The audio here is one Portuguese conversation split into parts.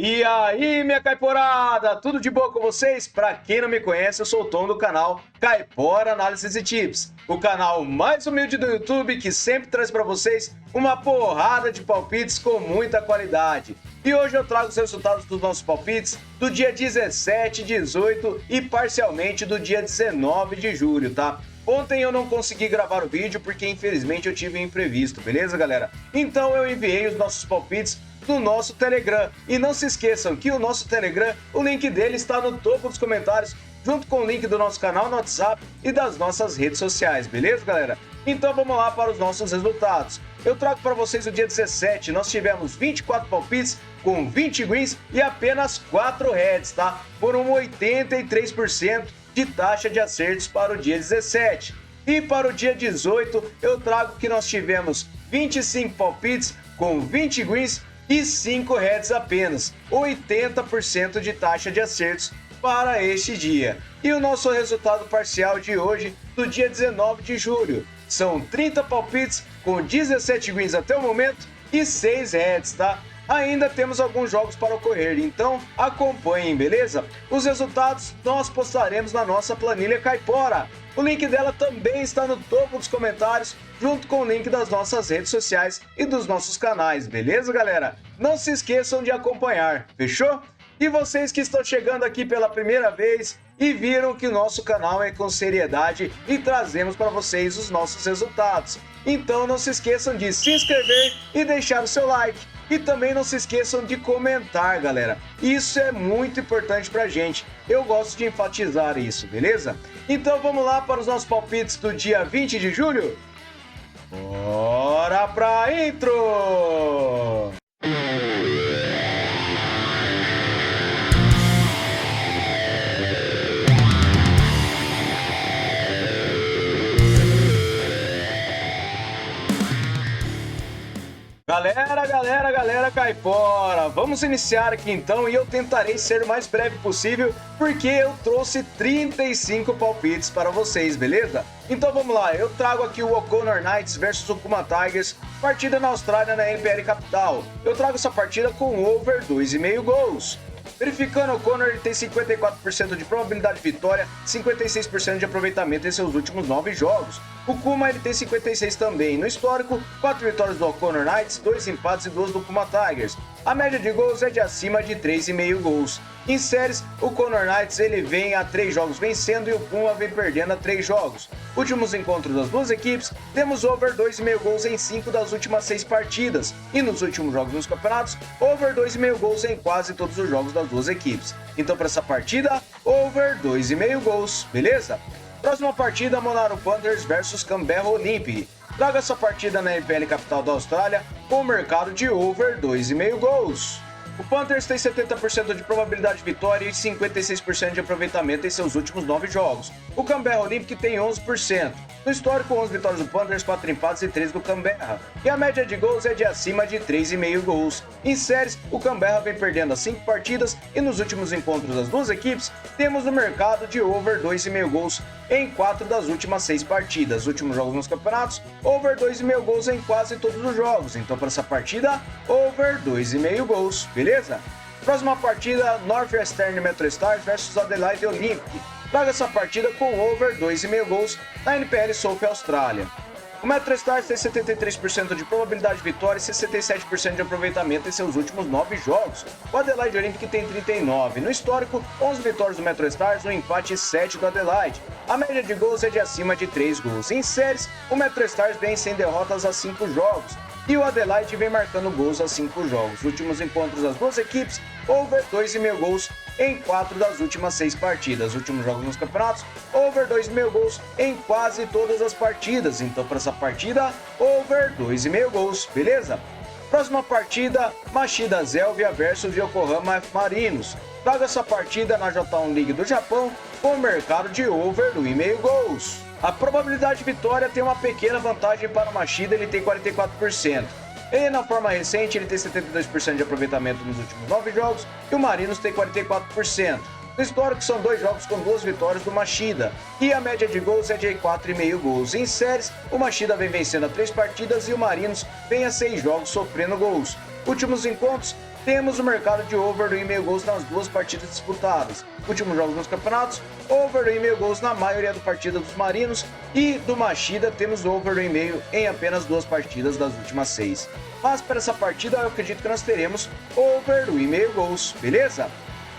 E aí, minha caiporada, tudo de boa com vocês? Pra quem não me conhece, eu sou o Tom do canal Caipora Análises e Tips, o canal mais humilde do YouTube que sempre traz pra vocês uma porrada de palpites com muita qualidade. E hoje eu trago os resultados dos nossos palpites do dia 17, 18 e parcialmente do dia 19 de julho, tá? Ontem eu não consegui gravar o vídeo porque infelizmente eu tive um imprevisto, beleza, galera? Então eu enviei os nossos palpites do nosso Telegram. E não se esqueçam que o nosso Telegram, o link dele está no topo dos comentários, junto com o link do nosso canal no WhatsApp e das nossas redes sociais, beleza, galera? Então vamos lá para os nossos resultados. Eu trago para vocês o dia 17, nós tivemos 24 palpites com 20 greens e apenas 4 heads, tá? Foram 83% de taxa de acertos para o dia 17. E para o dia 18, eu trago que nós tivemos 25 palpites com 20 greens e 5 heads apenas, 80% de taxa de acertos para este dia. E o nosso resultado parcial de hoje, do dia 19 de julho, são 30 palpites com 17 greens até o momento e 6 heads, tá? Ainda temos alguns jogos para ocorrer, então acompanhem, beleza? Os resultados nós postaremos na nossa planilha Caipora. O link dela também está no topo dos comentários, junto com o link das nossas redes sociais e dos nossos canais, beleza, galera? Não se esqueçam de acompanhar, fechou? E vocês que estão chegando aqui pela primeira vez e viram que o nosso canal é com seriedade e trazemos para vocês os nossos resultados. Então não se esqueçam de se inscrever e deixar o seu like. E também não se esqueçam de comentar, galera. Isso é muito importante pra gente. Eu gosto de enfatizar isso, beleza? Então vamos lá para os nossos palpites do dia 20 de julho? Bora pra intro! Galera caipora, vamos iniciar aqui então e eu tentarei ser o mais breve possível porque eu trouxe 35 palpites para vocês, beleza? Então vamos lá, eu trago aqui o O'Connor Knights versus o Kuma Tigers, partida na Austrália na NPL Capital. Eu trago essa partida com over 2,5 gols. Verificando, o Conor ele tem 54% de probabilidade de vitória, 56% de aproveitamento em seus últimos 9 jogos. O Kuma ele tem 56 também. No histórico, 4 vitórias do O'Connor Knights, 2 empates e 2 do Kuma Tigers. A média de gols é de acima de 3,5 gols. Em séries, o O'Connor Knights ele vem a 3 jogos vencendo e o Kuma vem perdendo a 3 jogos. Últimos encontros das duas equipes, temos over 2,5 gols em 5 das últimas 6 partidas. E nos últimos jogos nos campeonatos, over 2,5 gols em quase todos os jogos das duas equipes. Então para essa partida, over 2,5 gols, beleza? Próxima partida, Monaro Panthers versus Canberra Olympic. Traga essa partida na NPL Capital da Austrália com o mercado de over 2,5 gols. O Panthers tem 70% de probabilidade de vitória e 56% de aproveitamento em seus últimos 9 jogos. O Canberra Olympic tem 11%. No histórico, 11 vitórias do Panthers, 4 empates e 3 do Canberra. E a média de gols é de acima de 3,5 gols. Em séries, o Canberra vem perdendo as 5 partidas e nos últimos encontros das duas equipes, temos no mercado de over 2,5 gols em 4 das últimas 6 partidas. Últimos jogos nos campeonatos, over 2,5 gols em quase todos os jogos. Então, para essa partida, over 2,5 gols, beleza? Próxima partida, Northwestern MetroStars versus Adelaide Olympic. Traga essa partida com over 2,5 gols na NPL South Austrália. O MetroStars tem 73% de probabilidade de vitória e 67% de aproveitamento em seus últimos 9 jogos. O Adelaide Olympic tem 39%. No histórico, 11 vitórias do MetroStars, um empate e 7 do Adelaide. A média de gols é de acima de 3 gols. Em séries, o MetroStars vem sem derrotas a 5 jogos. E o Adelaide vem marcando gols a 5 jogos. Últimos encontros das duas equipes, over 2,5 gols em 4 das últimas 6 partidas. Últimos jogos nos campeonatos, over 2,5 gols em quase todas as partidas. Então, para essa partida, over 2,5 gols, beleza? Próxima partida, Machida Zelvia versus Yokohama F Marinos. Traga essa partida na J1 League do Japão com o mercado de over 2,5 gols. A probabilidade de vitória tem uma pequena vantagem para o Machida, ele tem 44%. E na forma recente, ele tem 72% de aproveitamento nos últimos 9 jogos e o Marinos tem 44%. No histórico, são 2 jogos com 2 vitórias do Machida e a média de gols é de 4,5 gols. Em séries, o Machida vem vencendo a 3 partidas e o Marinos vem a 6 jogos sofrendo gols. Últimos encontros, temos o mercado de over 2,5 gols nas duas partidas disputadas. Últimos jogos nos campeonatos, over 2,5 gols na maioria da partida dos Marinos, e do Machida temos over 2,5 em apenas 2 partidas das últimas 6. Mas para essa partida eu acredito que nós teremos over 2,5 gols, beleza?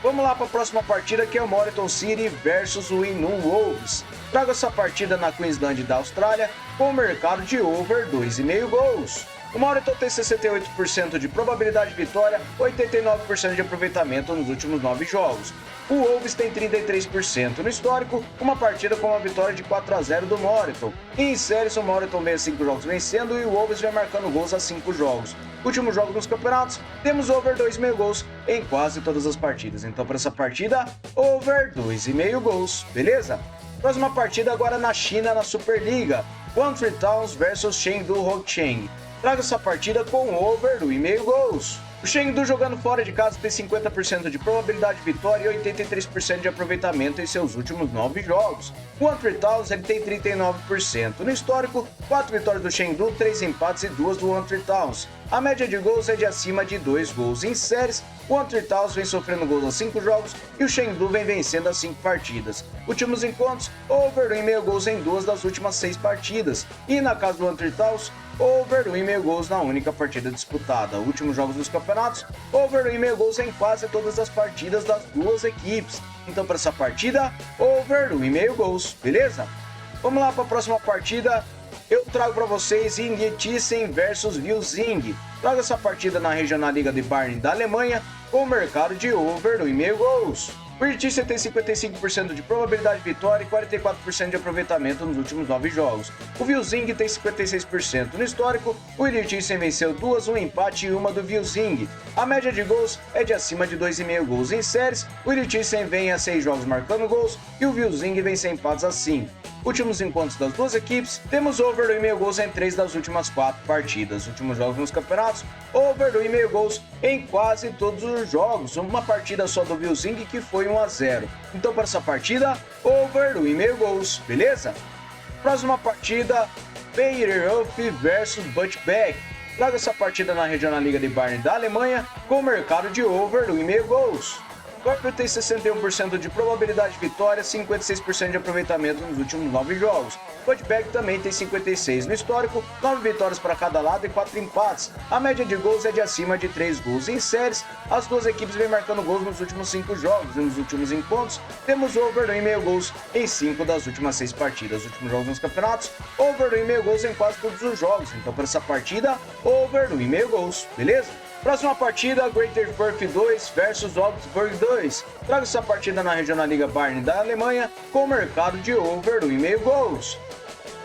Vamos lá para a próxima partida, que é o Moreton City versus o Inum Wolves. Trago essa partida na Queensland da Austrália com o mercado de over 2,5 gols. O Moreton tem 68% de probabilidade de vitória, 89% de aproveitamento nos últimos 9 jogos. O Wolves tem 33% no histórico, uma partida com uma vitória de 4-0 do Moreton. Em séries, o Moreton vem a 5 jogos vencendo e o Wolves vem marcando gols a 5 jogos. Últimos jogos nos campeonatos, temos over 2,5 gols em quase todas as partidas. Então, para essa partida, over 2,5 gols, beleza? Próxima partida agora na China, na Superliga. Guangzhou Towns versus Chengdu Houtcheng. Traga essa partida com over 2,5 gols. O Chengdu, jogando fora de casa, tem 50% de probabilidade de vitória e 83% de aproveitamento em seus últimos 9 jogos. O Guangzhou Towns ele tem 39%. No histórico, 4 vitórias do Chengdu, 3 empates e 2 do Guangzhou Towns. A média de gols é de acima de 2 gols. Em séries, o Guangzhou Towns vem sofrendo gols a 5 jogos e o Chengdu vem vencendo as 5 partidas. Últimos encontros, over 2,5 gols em 2 das últimas 6 partidas. E na casa do Guangzhou Towns, over 2,5 gols na única partida disputada. Últimos jogos dos campeonatos, over 2,5 gols em quase todas as partidas das duas equipes. Então, para essa partida, over 2,5 gols, beleza? Vamos lá para a próxima partida. Eu trago para vocês Ying Thyssen versus Vilsing. Trago essa partida na Regional Liga de Bayern da Alemanha com o mercado de over 2,5 gols. O Ying Thyssen tem 55% de probabilidade de vitória e 44% de aproveitamento nos últimos 9 jogos. O Vilsing tem 56% no histórico. O Ying Thyssen venceu 2, um empate e uma do Vilsing. A média de gols é de acima de 2,5 gols em séries. O Ying Thyssen vem a 6 jogos marcando gols e o Vilsing vem sem empates a 5. Últimos encontros das duas equipes, temos over 2,5 gols em 3 das últimas 4 partidas. Últimos jogos nos campeonatos, over 2,5 gols em quase todos os jogos. Uma partida só do Vilsing que foi 1-0. Então, para essa partida, over 2,5 gols, beleza? Próxima partida, Bayreuth versus Butchbeck. Trago essa partida na Regional Liga de Bayern da Alemanha com o mercado de over 2,5 gols. O Corpo tem 61% de probabilidade de vitória, 56% de aproveitamento nos últimos 9 jogos. O Butchbeck também tem 56% no histórico, 9 vitórias para cada lado e 4 empates. A média de gols é de acima de 3 gols em séries. As duas equipes vêm marcando gols nos últimos 5 jogos e nos últimos encontros temos over 2,5 gols em 5 das últimas 6 partidas. Últimos jogos nos campeonatos, over 2,5 gols em quase todos os jogos. Então, para essa partida, over 2,5 gols, beleza? Próxima partida, Greuther Fürth 2 versus Augsburg 2. Trago essa partida na Regional Liga Bayern da Alemanha com o mercado de over 2,5 gols.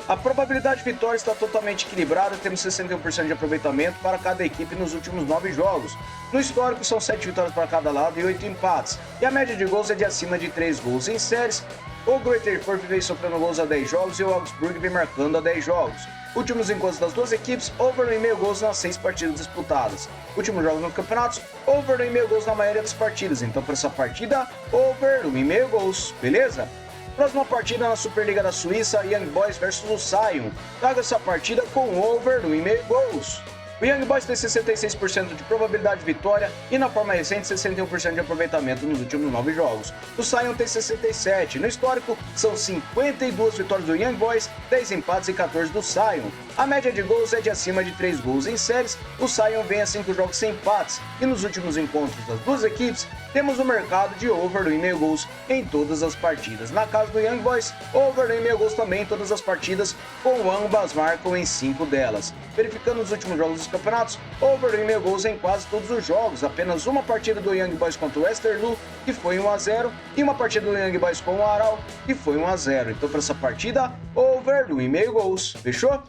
A probabilidade de vitória está totalmente equilibrada, temos 61% de aproveitamento para cada equipe nos últimos 9 jogos. No histórico são 7 vitórias para cada lado e 8 empates. E a média de gols é de acima de 3 gols em séries. O Greuther Fürth vem sofrendo gols a 10 jogos e o Augsburg vem marcando a 10 jogos. Últimos encontros das duas equipes, over 2,5 gols nas 6 partidas disputadas. Últimos jogos nos campeonatos, over 2,5 gols na maioria das partidas. Então, para essa partida, over 2,5 gols, beleza? Próxima partida na Superliga da Suíça, Young Boys versus o Sion. Traga essa partida com over 2,5 gols. O Young Boys tem 66% de probabilidade de vitória e na forma recente 61% de aproveitamento nos últimos 9 jogos. O Sion tem 67%. No histórico são 52 vitórias do Young Boys, 10 empates e 14 do Sion. A média de gols é de acima de 3 gols em séries. O Sion vem a 5 jogos sem empates e nos últimos encontros das duas equipes temos o mercado de over 2,5 gols em todas as partidas. Na casa do Young Boys, over 2,5 gols também em todas as partidas, com ambas marcam em 5 delas. Verificando os últimos jogos dos campeonatos, over 2,5 gols em quase todos os jogos. Apenas uma partida do Young Boys contra o Westerlo, que foi 1-0, e uma partida do Young Boys com o Aral, que foi 1-0. Então, para essa partida, over 2,5 gols. Fechou?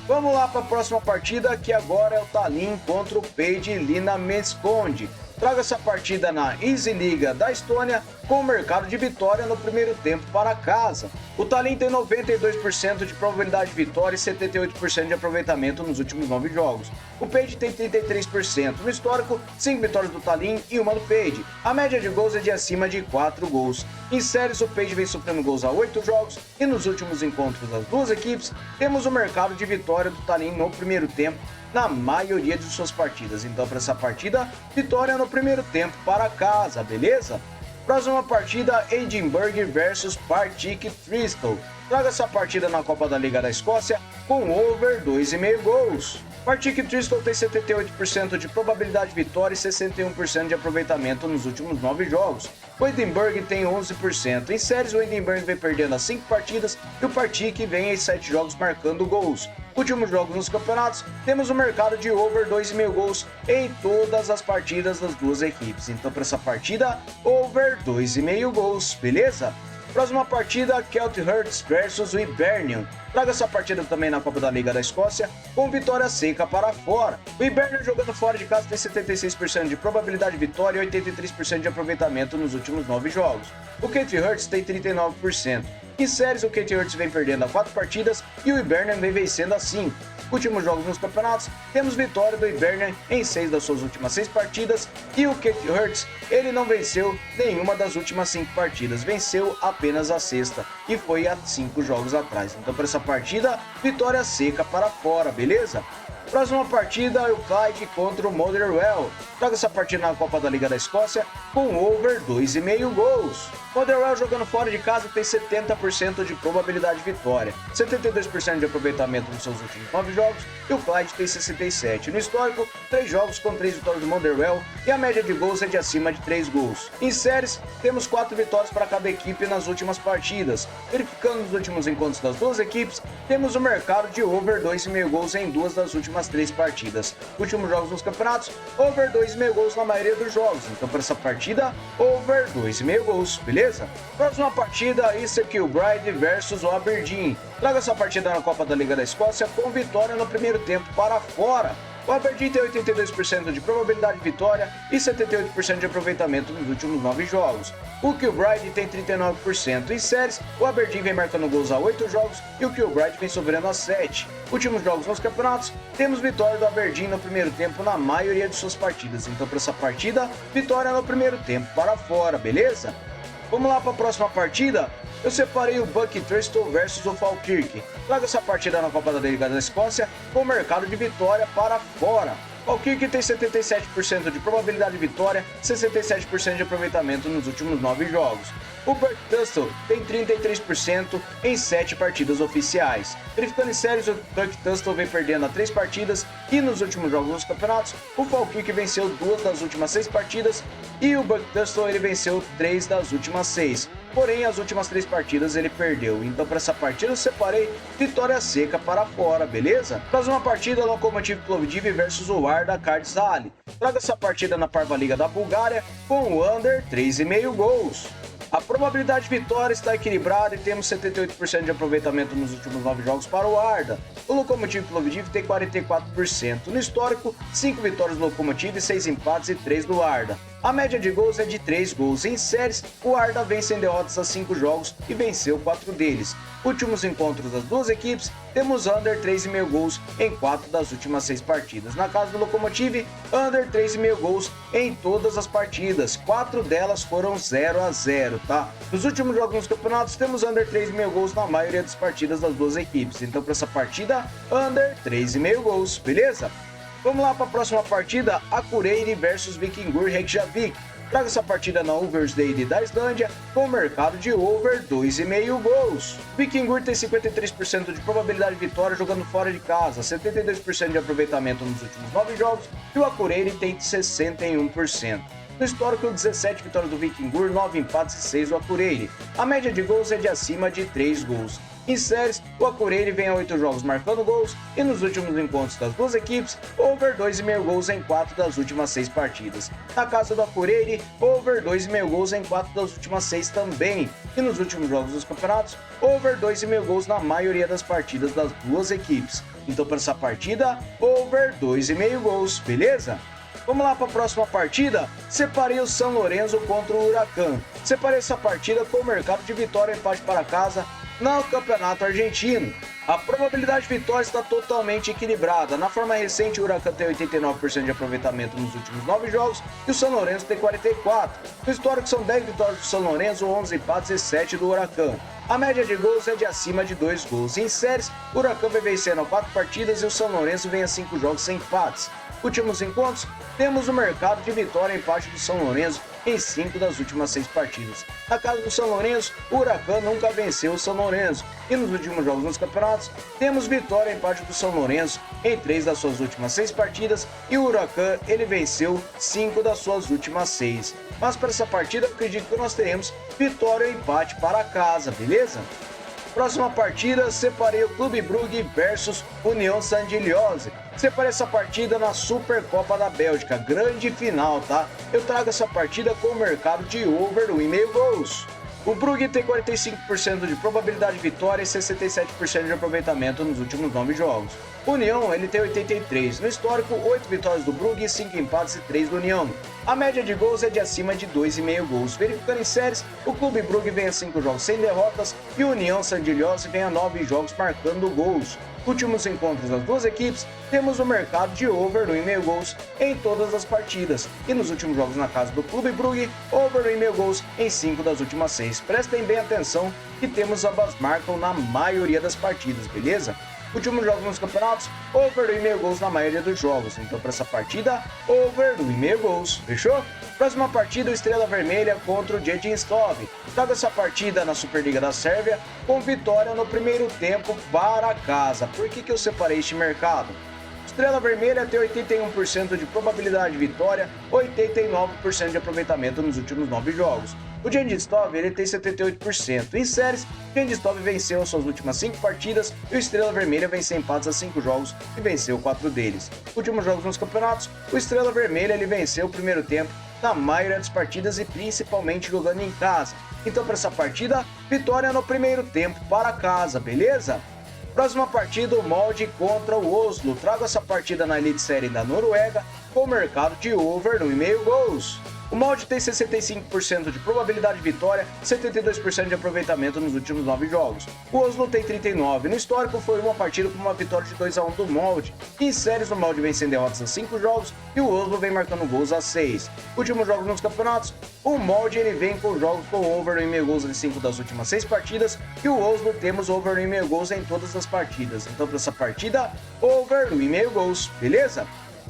Vamos lá para a próxima partida, que agora é o Tallinn contra o Page Lina Meskonde. Traga essa partida na Easy Liga da Estônia com o mercado de vitória no primeiro tempo para casa. O Tallinn tem 92% de probabilidade de vitória e 78% de aproveitamento nos últimos 9 jogos. O Page tem 33%. No histórico, 5 vitórias do Tallinn e uma do Page. A média de gols é de acima de 4 gols. Em séries, o Page vem sofrendo gols há 8 jogos e nos últimos encontros das duas equipes, temos o mercado de vitória do Tallinn no primeiro tempo na maioria de suas partidas. Então, para essa partida, vitória no primeiro tempo para casa, beleza? Próxima partida, Edinburgh versus Partick Thistle. Traga essa partida na Copa da Liga da Escócia com over 2,5 gols. Partick Thistle tem 78% de probabilidade de vitória e 61% de aproveitamento nos últimos 9 jogos. O Edinburgh tem 11%. Em séries, o Edinburgh vem perdendo as 5 partidas e o Partick vem em 7 jogos marcando gols. Últimos jogos nos campeonatos, temos um mercado de over 2,5 gols em todas as partidas das duas equipes. Então, para essa partida, over 2,5 gols, beleza? Próxima partida, Celtic versus Hibernian. Traga essa partida também na Copa da Liga da Escócia, com vitória seca para fora. O Hibernian jogando fora de casa tem 76% de probabilidade de vitória e 83% de aproveitamento nos últimos 9 jogos. O Celtic tem 39%. Em séries, o Celtic vem perdendo a 4 partidas e o Hibernian vem vencendo a 5. Últimos jogos nos campeonatos, temos vitória do Hibernian em 6 das suas últimas 6 partidas e o Celtic, ele não venceu nenhuma das últimas 5 partidas, venceu apenas a sexta e foi há 5 jogos atrás. Então, para essa partida, vitória seca para fora, beleza? Próxima partida é o Clyde contra o Motherwell. Traga essa partida na Copa da Liga da Escócia com over 2,5 gols. Motherwell jogando fora de casa tem 70% de probabilidade de vitória, 72% de aproveitamento nos seus últimos 9 jogos e o Clyde tem 67%. No histórico, 3 jogos com 3 vitórias do Motherwell e a média de gols é de acima de 3 gols. Em séries, temos 4 vitórias para cada equipe nas últimas partidas. Verificando os últimos encontros das duas equipes, temos o mercado de over 2,5 gols em 2 das últimas 3 partidas. Últimos jogos nos campeonatos, over 2,5 gols na maioria dos jogos. Então, para essa partida, over 2,5 gols, beleza? Próxima partida, Easter Kilbride versus o Aberdeen. Traga essa partida na Copa da Liga da Escócia com vitória no primeiro tempo para fora. O Aberdeen tem 82% de probabilidade de vitória e 78% de aproveitamento nos últimos 9 jogos. O Kilbride tem 39%. Em séries, o Aberdeen vem marcando gols há 8 jogos e o Kilbride vem sofrendo a 7. Últimos jogos nos campeonatos, temos vitória do Aberdeen no primeiro tempo na maioria de suas partidas. Então, para essa partida, vitória no primeiro tempo para fora, beleza? Vamos lá para a próxima partida? Eu separei o Buck Thistle versus o Falkirk. Traga essa partida na Copa da Liga da Escócia com mercado de vitória para fora. Falkirk tem 77% de probabilidade de vitória, 67% de aproveitamento nos últimos 9 jogos. O Buck Thistle tem 33% em 7 partidas oficiais. Verificando em séries, o Buck Thistle vem perdendo a 3 partidas e nos últimos jogos dos campeonatos, o Falkirk venceu 2 das últimas 6 partidas e o Buck Thistle ele venceu 3 das últimas 6. Porém, as últimas 3 partidas ele perdeu. Então, para essa partida, eu separei vitória seca para fora, beleza? Próxima partida, Lokomotiv Plovdiv versus o Arda Kardzhali. Traga essa partida na Parva Liga da Bulgária com o under 3,5 gols. A probabilidade de vitória está equilibrada e temos 78% de aproveitamento nos últimos 9 jogos para o Arda. O Lokomotiv Plovdiv tem 44%. No histórico, 5 vitórias do Lokomotiv, 6 empates e 3 do Arda. A média de gols é de 3 gols. Em séries, o Arda vem sem derrotas a 5 jogos e venceu 4 deles. Últimos encontros das duas equipes, temos under 3,5 gols em 4 das últimas 6 partidas. Na casa do Lokomotiv, under 3,5 gols em todas as partidas. 4 delas foram 0-0, tá? Nos últimos jogos nos campeonatos, temos under 3,5 gols na maioria das partidas das duas equipes. Então, para essa partida, under 3,5 gols, beleza? Vamos lá para a próxima partida, Akureyri versus Vikingur Reykjavik. Traga essa partida na Oversdale da Islândia com mercado de over 2,5 gols. Vikingur tem 53% de probabilidade de vitória jogando fora de casa, 72% de aproveitamento nos últimos 9 jogos e o Akureyri tem 61%. No histórico, 17 vitórias do Vikingur, 9 empates e 6 do Akureyri. A média de gols é de acima de 3 gols. Em séries, o Akureyri vem a 8 jogos marcando gols e nos últimos encontros das duas equipes, over 2,5 gols em 4 das últimas 6 partidas. Na casa do Akureyri, over 2,5 gols em 4 das últimas 6 também. E nos últimos jogos dos campeonatos, over 2,5 gols na maioria das partidas das duas equipes. Então, para essa partida, over 2,5 gols, beleza? Vamos lá para a próxima partida? Separei o São Lourenço contra o Huracan. Separei essa partida com o mercado de vitória e empate para casa no Campeonato Argentino. A probabilidade de vitória está totalmente equilibrada. Na forma recente, o Huracan tem 89% de aproveitamento nos últimos 9 jogos e o São Lourenço tem 44%. No histórico, são 10 vitórias do São Lourenço, 11 empates e 7 do Huracan. A média de gols é de acima de 2 gols. Em séries, o Huracan vem vencendo 4 partidas e o São Lourenço vem a 5 jogos sem empates. Últimos encontros, temos o mercado de vitória e empate do São Lourenço em 5 das últimas 6 partidas. Na casa do São Lourenço, o Huracan nunca venceu o São Lourenço. E nos últimos jogos nos campeonatos, temos vitória e empate do São Lourenço em 3 das suas últimas 6 partidas e o Huracan ele venceu 5 das suas últimas 6. Mas para essa partida, eu acredito que nós teremos vitória e empate para casa, beleza? Próxima partida, separei o Clube Brugge versus União Saint-Gilloise. Separei essa partida na Supercopa da Bélgica, grande final, tá? Eu trago essa partida com o mercado de over 1,5 gols. O Brugge tem 45% de probabilidade de vitória e 67% de aproveitamento nos últimos 9 jogos. O União ele tem 83%. No histórico, 8 vitórias do Brugge, 5 empates e 3 do União. A média de gols é de acima de 2,5 gols. Verificando em séries, o Clube Brugge vem a 5 jogos sem derrotas e o União Saint-Gilloise vem a 9 jogos marcando gols. Últimos encontros das duas equipes, temos o mercado de over 1,5 gols em todas as partidas. E nos últimos jogos na casa do Clube Brugge, over 1,5 gols em 5 das últimas 6. Prestem bem atenção que temos ambas marcam na maioria das partidas, beleza? Últimos jogos nos campeonatos, over 1,5 gols na maioria dos jogos. Então, para essa partida, over 1,5 gols. Fechou? Próxima partida, o Estrela Vermelha contra o Jedinstov. Traga essa partida na Superliga da Sérvia com vitória no primeiro tempo para casa. Por que eu separei este mercado? Estrela Vermelha tem 81% de probabilidade de vitória, 89% de aproveitamento nos últimos 9 jogos. O Jedinstov ele tem 78%. Em séries, o Jedinstov venceu as suas últimas 5 partidas e o Estrela Vermelha venceu empates a 5 jogos e venceu 4 deles. Últimos jogos nos campeonatos, o Estrela Vermelha ele venceu o primeiro tempo na maioria das partidas e principalmente jogando em casa. Então, para essa partida, vitória no primeiro tempo para casa, beleza? Próxima partida, o Molde contra o Oslo. Trago essa partida na Elite Série da Noruega com o mercado de over 1,5 gols. O Molde tem 65% de probabilidade de vitória, 72% de aproveitamento nos últimos 9 jogos. O Oslo tem 39%. No histórico foi uma partida com uma vitória de 2-1 do Molde. Em séries, o Molde vem sem derrotas a 5 jogos e o Oslo vem marcando gols a 6. Últimos jogos nos campeonatos, o Molde ele vem com jogos com over 1,5 gols em 5 das últimas 6 partidas e o Oslo temos over 1,5 gols em todas as partidas. Então, para essa partida, over 1,5 gols, beleza?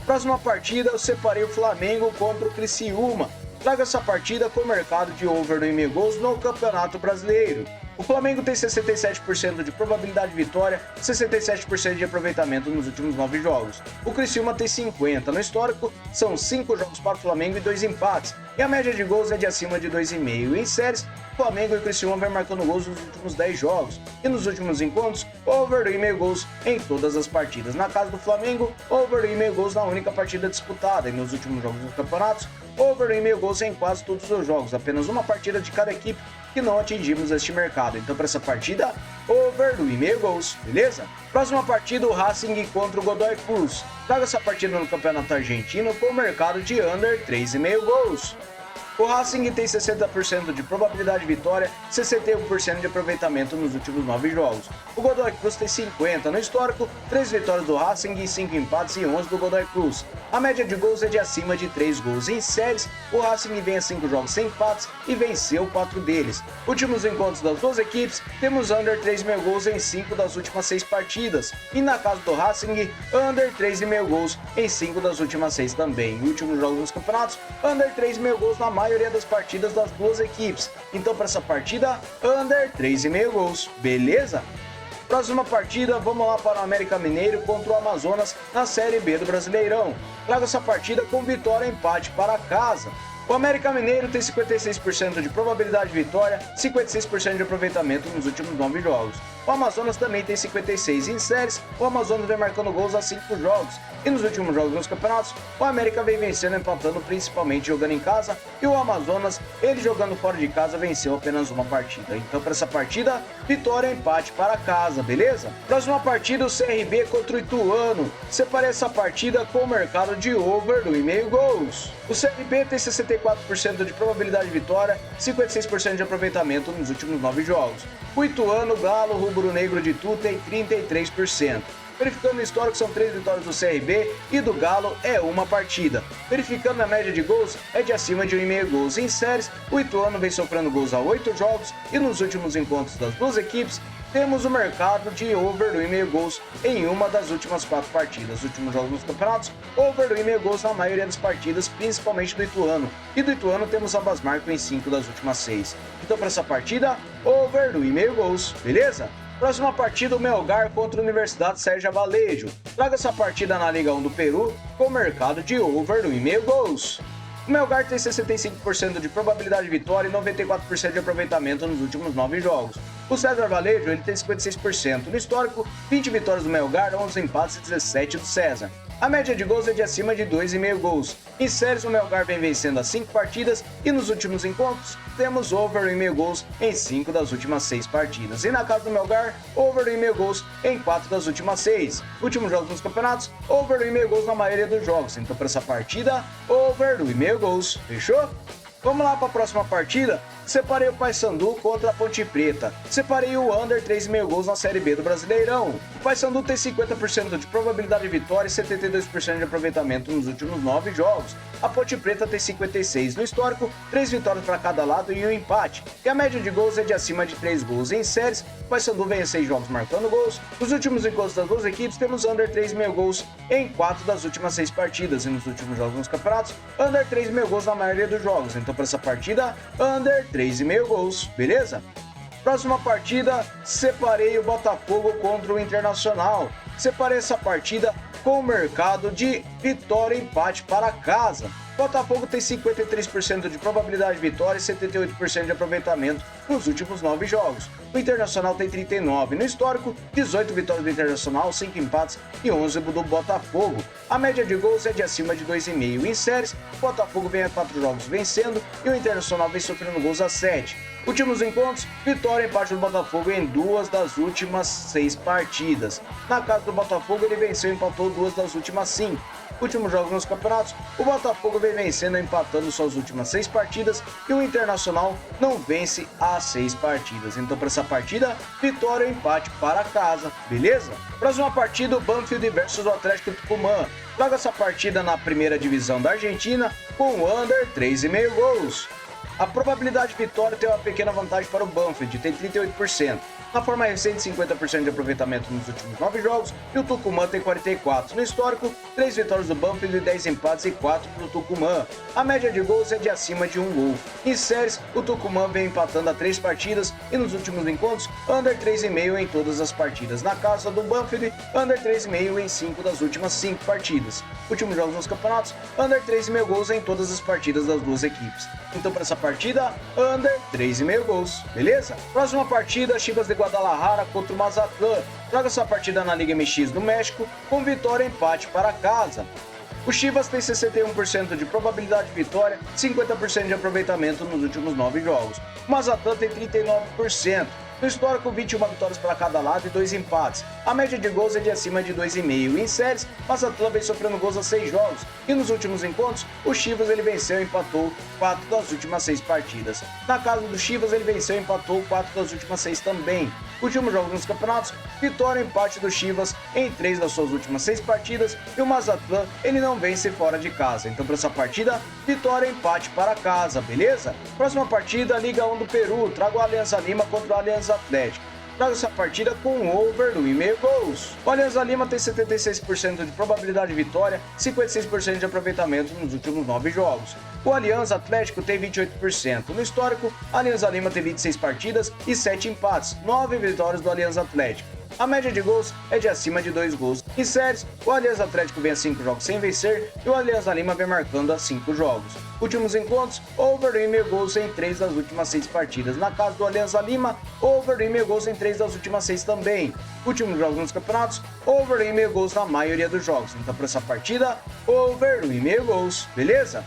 Próxima partida, eu separei o Flamengo contra o Criciúma. Trago essa partida com o mercado de over 1,5 gols no Campeonato Brasileiro. O Flamengo tem 67% de probabilidade de vitória, 67% de aproveitamento nos últimos 9 jogos. O Criciúma tem 50%. No histórico, são 5 jogos para o Flamengo e 2 empates. E a média de gols é de acima de 2,5. Em séries, o Flamengo e o Criciúma vem marcando gols nos últimos 10 jogos. E nos últimos encontros, over 1,5 gols em todas as partidas. Na casa do Flamengo, over 1,5 gols na única partida disputada. E nos últimos jogos dos campeonatos, over 1,5 gols em quase todos os jogos. Apenas uma partida de cada equipe que não atingimos este mercado. Então, para essa partida, over 1,5 gols, beleza? Próxima partida, o Racing contra o Godoy Cruz. Traga essa partida no Campeonato Argentino com o mercado de under 3,5 gols. O Racing tem 60% de probabilidade de vitória, 61% de aproveitamento nos últimos 9 jogos. O Godoy Cruz tem 50%. No histórico, 3 vitórias do Racing e 5 empates e 11 do Godoy Cruz. A média de gols é de acima de 3 gols. Em séries, o Racing vem a 5 jogos sem empates e venceu 4 deles. Últimos encontros das duas equipes, temos under 3,5 gols em 5 das últimas 6 partidas. E na casa do Racing, under 3,5 gols em 5 das últimas 6 também. Últimos jogos dos campeonatos, under 3,5 gols na maioria das partidas das duas equipes. Então, para essa partida, under 3,5 gols, beleza? Próxima partida, vamos lá para o América Mineiro contra o Amazonas na Série B do Brasileirão. Trago essa partida com vitória e empate para casa. O América Mineiro tem 56% de probabilidade de vitória, 56% de aproveitamento nos últimos 9 jogos. o Amazonas também tem 56. Em séries, o Amazonas vem marcando gols há 5 jogos. E nos últimos jogos nos campeonatos, o América vem vencendo, empatando, principalmente jogando em casa. E o Amazonas, ele jogando fora de casa, venceu apenas uma partida. Então, para essa partida, vitória e empate para casa, beleza? Próxima partida, o CRB contra o Ituano. Separei essa partida com o mercado de over do 1,5 gols. O CRB tem 64% de probabilidade de vitória, 56% de aproveitamento nos últimos 9 jogos. O Ituano, Galo, rubro-negro de Itu, tem 33%. Verificando o histórico, são 3 vitórias do CRB e do Galo é uma partida. Verificando a média de gols, é de acima de 1,5 gols. Em séries, o Ituano vem sofrendo gols há 8 jogos e nos últimos encontros das duas equipes, temos o mercado de over do 1,5 gols em uma das últimas 4 partidas. Os últimos jogos nos campeonatos, over do 1,5 gols na maioria das partidas, principalmente do Ituano. E do Ituano temos ambas marcas em 5 das últimas 6. Então, para essa partida, over do 1,5 gols, beleza? Próxima partida, o Melgar contra a Universidade Sérgio Valejo. Traga essa partida na Liga 1 do Peru com o mercado de over do 1,5 gols. O Melgar tem 65% de probabilidade de vitória e 94% de aproveitamento nos últimos 9 jogos. O César Valejo ele tem 56%. No histórico, 20 vitórias do Melgar, 11 empates e 17 do César. A média de gols é de acima de 2,5 gols. Em séries, o Melgar vem vencendo as 5 partidas e nos últimos encontros temos over 1,5 gols em 5 das últimas 6 partidas. E na casa do Melgar, over 1,5 gols em 4 das últimas 6. Últimos jogos nos campeonatos, over 1,5 gols na maioria dos jogos. Então, para essa partida, over 1,5 gols. Fechou? Vamos lá para a próxima partida. Separei o Paysandu contra a Ponte Preta. Separei o under 3,5 gols na Série B do Brasileirão. O Paysandu tem 50% de probabilidade de vitória e 72% de aproveitamento nos últimos 9 jogos. A Ponte Preta tem 56%. No histórico, 3 vitórias para cada lado e um empate. E a média de gols é de acima de 3 gols. Em séries, o Paysandu vem em 6 jogos marcando gols. Nos últimos encontros das duas equipes, temos under 3,5 gols em 4 das últimas 6 partidas. E nos últimos jogos nos campeonatos, under 3,5 gols na maioria dos jogos. Então, para essa partida, under 3,5 gols, beleza? Próxima partida, separei o Botafogo contra o Internacional. Separei essa partida com o mercado de vitória e empate para casa. Botafogo tem 53% de probabilidade de vitória e 78% de aproveitamento nos últimos 9 jogos. O Internacional tem 39%. No histórico, 18 vitórias do Internacional, 5 empates e 11 do Botafogo. A média de gols é de acima de 2,5. Em séries, o Botafogo vem a 4 jogos vencendo e o Internacional vem sofrendo gols a 7. Últimos encontros, vitória e empate do Botafogo em 2 das últimas 6 partidas. Na casa do Botafogo, ele venceu e empatou 2 das últimas 5. Últimos jogos nos campeonatos, o Botafogo vem vencendo e empatando suas últimas 6 partidas e o Internacional não vence as 6 partidas. Então, para essa partida, vitória e empate para casa, beleza? Próxima partida, o Banfield versus o Atlético Tucumã. Traga essa partida na primeira divisão da Argentina com o under 3,5 gols. A probabilidade de vitória tem uma pequena vantagem para o Banfield, tem 38%. Na forma recente, 50% de aproveitamento nos últimos 9 jogos e o Tucumã tem 44%. No histórico, 3 vitórias do Banfield, 10 empates e 4 para o Tucumã. A média de gols é de acima de 1 gol. Em séries, o Tucumã vem empatando a 3 partidas e nos últimos encontros, under 3,5 em todas as partidas. Na casa do Banfield, under 3,5 em 5 das últimas 5 partidas. Últimos jogos nos campeonatos, under 3,5 gols em todas as partidas das duas equipes. Então, para essa partida, under 3,5 gols, beleza? Próxima partida, Chivas de Guadalajara contra o Mazatlán. Traga essa partida na Liga MX do México com vitória e empate para casa. O Chivas tem 61% de probabilidade de vitória, 50% de aproveitamento nos últimos 9 jogos. O Mazatlán tem 39%. No histórico, 21 vitórias para cada lado e 2 empates. A média de gols é de acima de 2,5. Em séries, Mazatlán vem sofrendo gols a 6 jogos. E nos últimos encontros, o Chivas ele venceu e empatou 4 das últimas 6 partidas. Na casa do Chivas, ele venceu e empatou 4 das últimas 6 também. Últimos jogos nos campeonatos, vitória e empate do Chivas em 3 das suas últimas 6 partidas. E o Mazatlán, ele não vence fora de casa. Então, para essa partida, vitória e empate para casa, beleza? Próxima partida, Liga 1 do Peru. Trago o Alianza Lima contra o Alianza Atlético. Traga essa partida com over do 1,5 gols. O Alianza Lima tem 76% de probabilidade de vitória, 56% de aproveitamento nos últimos 9 jogos. O Alianza Atlético tem 28%. No histórico, a Alianza Lima tem 26 partidas e 7 empates, 9 vitórias do Alianza Atlético. A média de gols é de acima de 2 gols. Em séries, o Alianza Atlético vem a 5 jogos sem vencer e o Alianza Lima vem marcando a 5 jogos. Últimos encontros, over 1,5 gols em 3 das últimas 6 partidas. Na casa do Alianza Lima, over 1,5 gols em 3 das últimas 6 também. Últimos jogos nos campeonatos, over 1,5 gols na maioria dos jogos. Então, para essa partida, over 1,5 gols, beleza?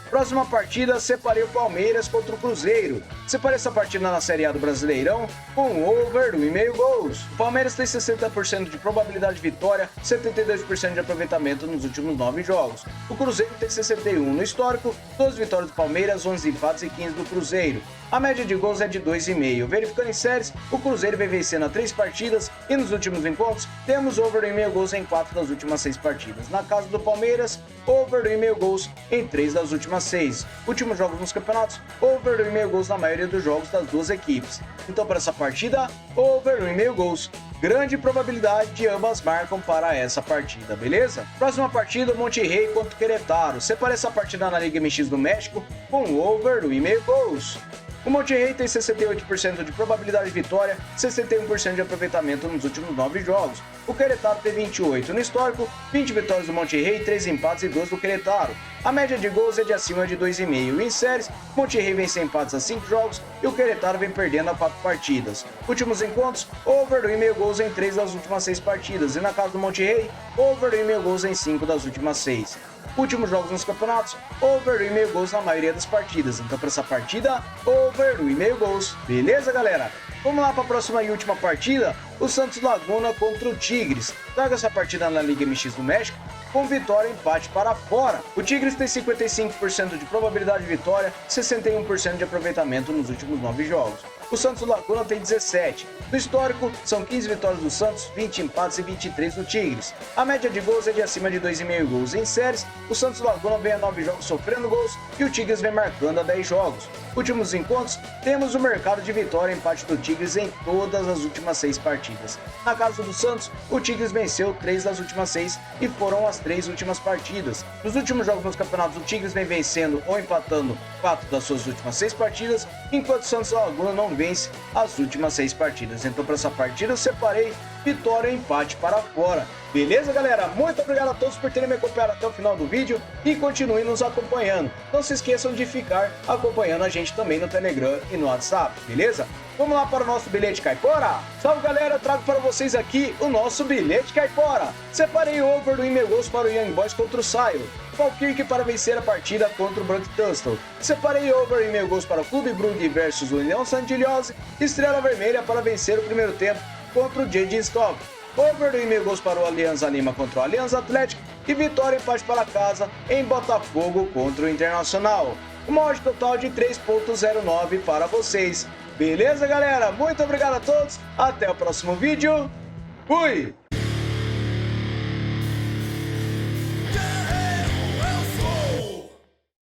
Próxima partida, separei o Palmeiras contra o Cruzeiro. Separei essa partida na Série A do Brasileirão com over 1,5 gols. O Palmeiras tem 60% de probabilidade de vitória, 72% de aproveitamento nos últimos 9 jogos. O Cruzeiro tem 61% no histórico, 12 vitórias do Palmeiras, 11 empates e 15 do Cruzeiro. A média de gols é de 2,5. Verificando em séries, o Cruzeiro vem vencendo a 3 partidas e nos últimos encontros temos over 1,5 gols em 4 das últimas 6 partidas. Na casa do Palmeiras, over 1,5 gols em 3 das últimas 6. Últimos jogos nos campeonatos, over 1,5 gols na maioria dos jogos das duas equipes. Então, para essa partida, over 1,5 gols. Grande probabilidade de ambas marcam para essa partida, beleza? Próxima partida, Monterrey contra o Querétaro. Separei essa partida na Liga MX do México com over 1,5 gols. O Monterrey tem 68% de probabilidade de vitória, 61% de aproveitamento nos últimos 9 jogos. O Querétaro tem 28 no histórico, 20 vitórias do Monterrey, 3 empates e 2 do Querétaro. A média de gols é de acima de 2,5. Em séries, o Monterrey vem sem empates a 5 jogos e o Querétaro vem perdendo a 4 partidas. Últimos encontros, over 1,5 gols em 3 das últimas 6 partidas. E na casa do Monterrey, over 1,5 gols em 5 das últimas 6. Últimos jogos nos campeonatos, over 1,5 gols na maioria das partidas. Então, para essa partida, over 1,5 gols. Beleza, galera? Vamos lá para a próxima e última partida, o Santos Laguna contra o Tigres. Traga essa partida na Liga MX do México com vitória e empate para fora. O Tigres tem 55% de probabilidade de vitória, 61% de aproveitamento nos últimos 9 jogos. O Santos Laguna tem 17. No histórico, são 15 vitórias do Santos, 20 empates e 23 do Tigres. A média de gols é de acima de 2,5 gols. Em séries, o Santos Laguna vem a 9 jogos sofrendo gols e o Tigres vem marcando a 10 jogos. Últimos encontros, temos o mercado de vitória e empate do Tigres em todas as últimas 6 partidas. Na casa do Santos, o Tigres venceu 3 das últimas 6 e foram as 3 últimas partidas. Nos últimos jogos nos campeonatos, o Tigres vem vencendo ou empatando 4 das suas últimas 6 partidas, enquanto o Santos Laguna não vence as últimas 6 partidas. Então, para essa partida, eu separei vitória e empate para fora. Beleza, galera? Muito obrigado a todos por terem me acompanhado até o final do vídeo e continuem nos acompanhando. Não se esqueçam de ficar acompanhando a gente também no Telegram e no WhatsApp, beleza? Vamos lá para o nosso bilhete caipora? Salve, galera! Eu trago para vocês aqui o nosso bilhete caipora. Separei o over do 1,5 gols para o Young Boys contra o Saio. Falkirk para vencer a partida contra o Branco Tunstall. Separei over 1,5 gols para o Clube Brugge versus o União Santiliose. Estrela Vermelha para vencer o primeiro tempo contra o JJ Stock. Over 1,5 gols para o Alianza Lima contra o Alianza Atlético e vitória e empate para casa em Botafogo contra o Internacional. Uma odd total de 3,09 para vocês. Beleza, galera? Muito obrigado a todos. Até o próximo vídeo. Fui!